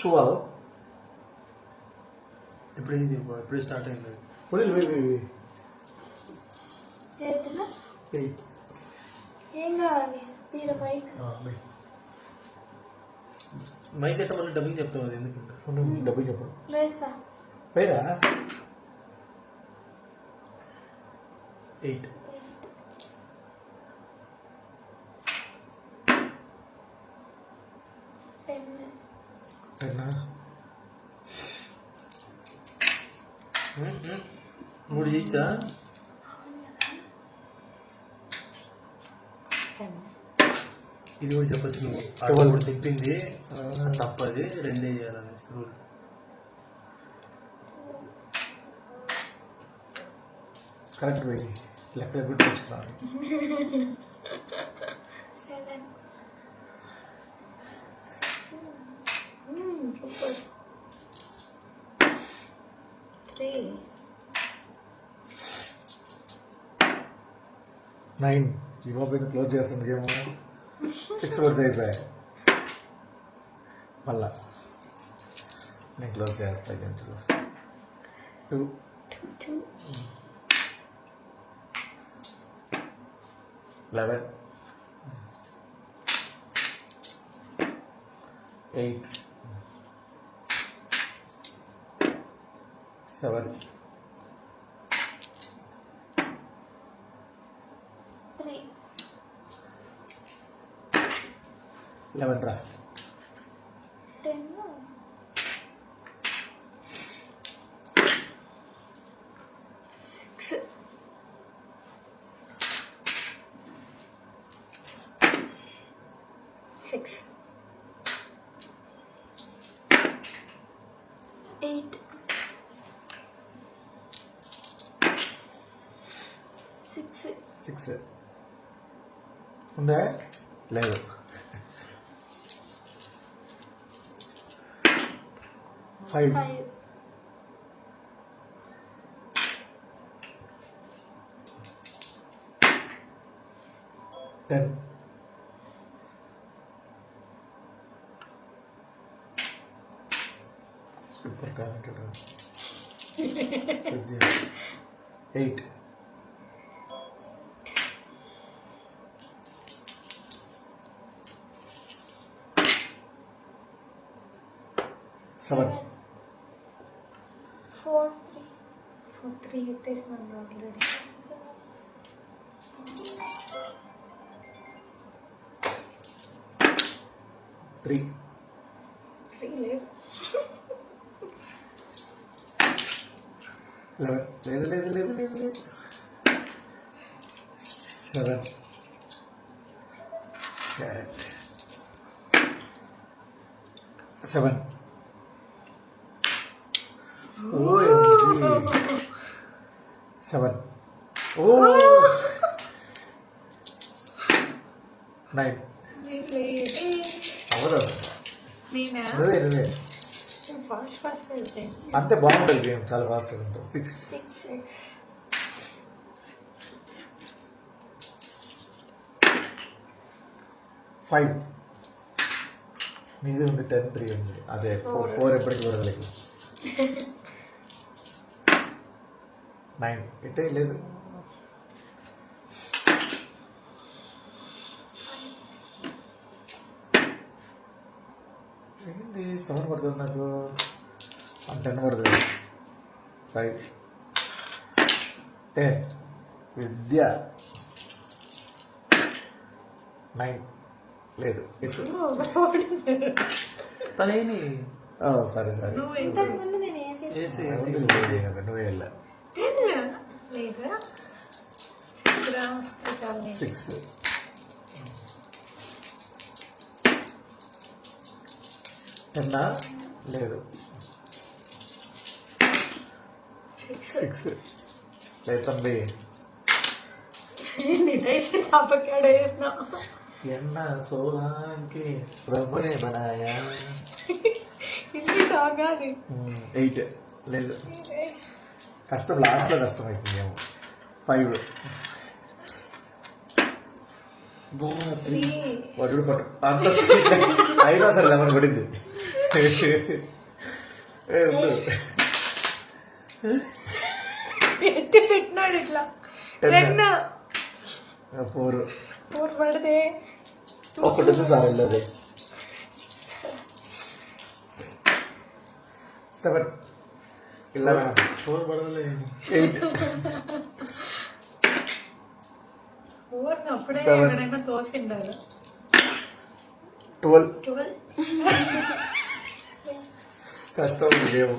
12. ఇప్పుడే స్టార్ట్ అయింది. ఏం కావాలి తీర మైక్ మైక్ అంటే మళ్ళీ డబ్బింగ్ చెప్తావు అది ఎందుకంటే డబ్బు చెప్పు వేస్తా పేరా 8 టెన్నా 3 ఇచ్చా ఇది కూడా చెప్పచ్చు నువ్వు అక్కడ కూడా తిప్పింది తప్పది 2 చేయాలనేసి రూల్. కరెక్ట్ పోయి లెక్క పెట్టి తెచ్చుకున్నాను. 7 సూపర్ 3 9 ఈ బాబు అయితే క్లోజ్ చేస్తుంది గేమ్ 6 వరకు అయిపోయాయి. మళ్ళా నేను క్లోజ్ చేస్తా గంటలో 2 11 8 7 3 11 రా 10 6 6 8 6 ఉందా లేదు 5 10 సూపర్ టాలెంటెడ్ 8 7 4 3 ఎత్తేసినాను ఆల్రెడీ 3 లేదు 11 లేదు 7 7 7 9 అవదు నేనా నువ్వే ఫాస్ట్ వెళ్తే అంతే బాగుంటుంది గేమ్ చాలా ఫాస్ట్గా ఉంటుంది 6 5 మీది ఉంది 10 3 ఉంది అదే 4 ఎప్పటికి వరదలకి 9 అయితే లేదు 7 పడుతుంది నాకు 10 పడుతుంది 5 విద్య 9 లేదు తలేని సరే నువ్వు ఇంతకుముందు నేను నువ్వే వెళ్ళా లేదా 6 10 లేదు 6 లేదు తమ్మి ఎన్న సోలాంకి రబ్బనే బనాయా 8 లేదు కష్టం లాస్ట్లో కష్టం అయిపోయిందేమో 5 3 పట్టు అంత అయినా సరే 11 పడింది ఎత్తి పెట్టినాడు ఇట్లా. 2 4 4 పడితే ఒకటి ఉంది సార్ వెళ్ళదు. 7 11 4 పడవలే. 8 4 అప్పుడే 7 ఎవరైనా తోసిండారు. 12 12 కష్టం గేమ్.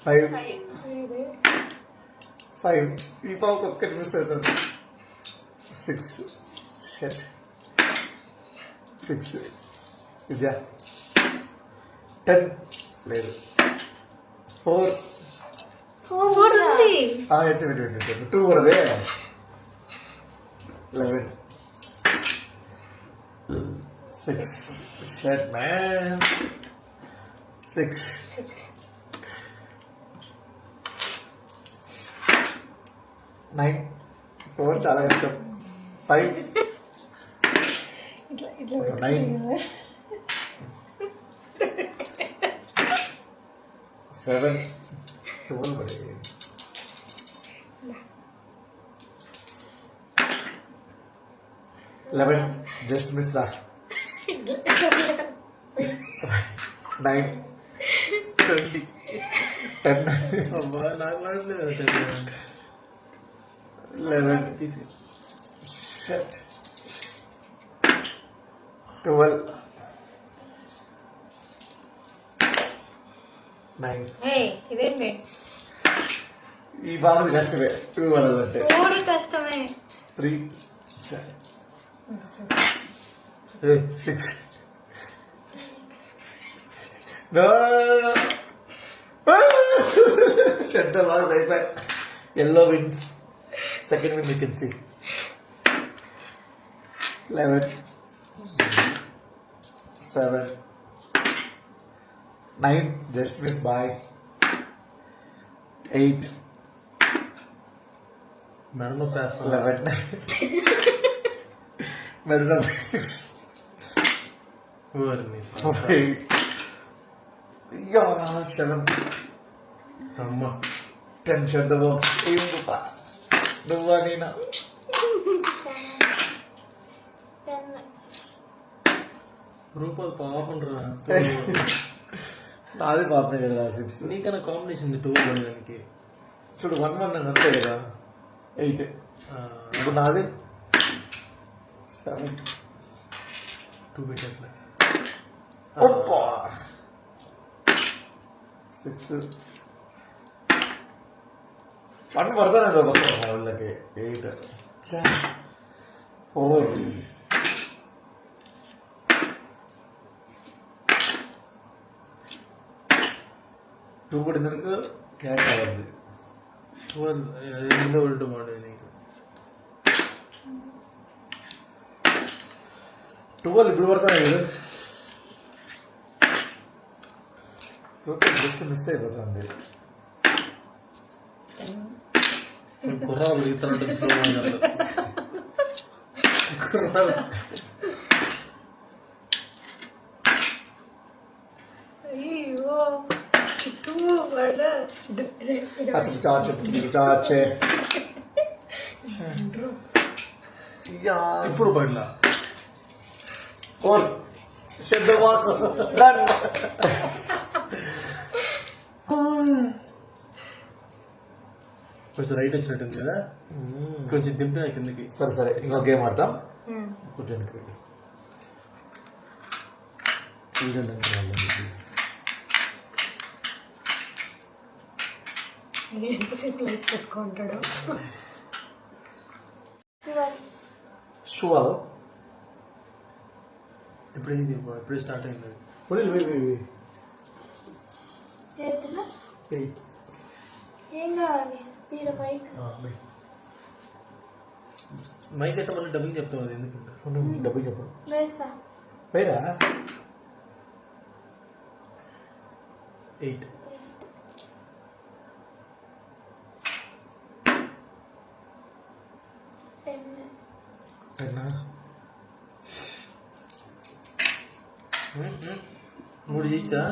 5 ఈ పావుకు ఒక్కటి మిస్ అవుతుంది. 6 షట్ 6 ఇదా 10 లేదు. 4 ఉంది. అయితే 2 పడదే. 11 6 షట్ మ్యాన్ 6 9 4 చాలా కష్టం. 5 ఇట్లా ఇట్లా 9 7 12 పడే. 11 జస్ట్ మిస్ రా. 9 20 10 అబ్బా నాకు పడట్లేదు. 11 తీసి shit 12 9 ఇదేంటి ఈ బాబు కష్టమే. 2 వాళ్ళంటే 4 కష్టమే. 3 6 no shut the box అయిపోయి. yellow wins. Second win you can see. 11 7 9 just missed by 8 మెడలో పేస్తాను. 11 middle of 6 ఊరిని 8 yeah 7 అమ్మ 10 shut the box. నువ్వా నేనా? రూపాయలు పాపం రా. నాది పాపనే కదా 6 నీకన్నా కాంబినేషన్ ఉంది 2 పడడానికి. చూడు 1 1 అంతే కదా 8 ఇప్పుడు నాది 7 2 పెట్టట్లే. ఒప్పా 6 1 పడతానే పక్క వాళ్ళకి 8 4 2 పడిందనుకో క్యాట్ అవ్వద్దు. 12 ఎందులో ఉల్టు బాగుండేది నీకు. 12 ఇప్పుడు పడతానే కదా. జస్ట్ మిస్ అయిపోతుంది. కుర్రాలు ఇతరులు కుర్రాలు అయ్యో 2 పడ చాచే ఇప్పుడు పడలా. 4 shut the box. Run. కొంచెం రైట్ వచ్చినట్టుంది కదా. కొంచెం దింపినా కిందకి. సరే సరే ఇంకో గేమ్ ఆడతాం. కూర్చొని ఎంతసేపు లైట్ పెట్టుకుంటాడు. షువర్ ఇప్పుడే ఇది ఇప్పుడే స్టార్ట్ అయింది. ఏం కావాలి తీర మైక్ మైక్ అంటే మళ్ళీ డబ్బింగ్ చెప్తావు అది ఎందుకంటే. డబ్బు చెప్పు వేస్తా. పైరా 8 అయినా 3 చేయొచ్చా?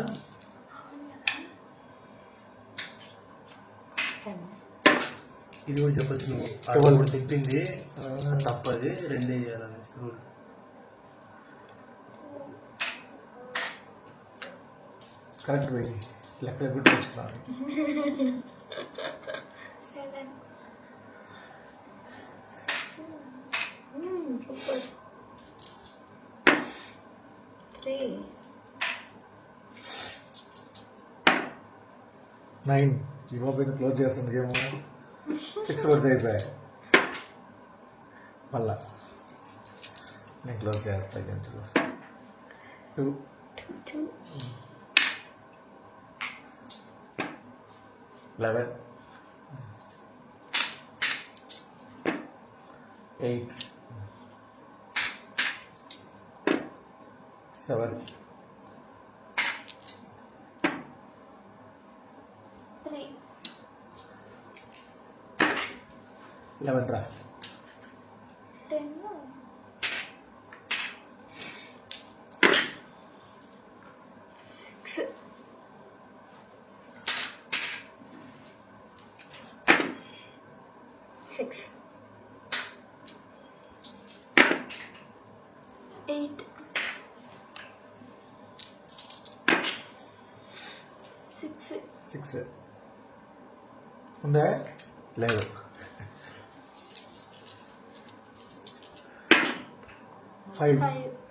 ఇది కూడా చెప్పచ్చు నువ్వు. అటు కూడా తిప్పింది తప్పది, 2 చేయాలనేసి రూల్. కరెక్ట్ పోయి లెక్క కూడా తెచ్చుకున్నాను. 7 సూపర్ 3 9 ఈ మొబైల్ క్లోజ్ చేస్తుంది గేమ్. 6 పడితే అయిపోయాయి. మళ్ళా నేను క్లోజ్ చేస్తా గంటలో. 2 11 8 7 3 11 రా. 10 6 6 8 6 6 ఉందా? లేదు. 5 5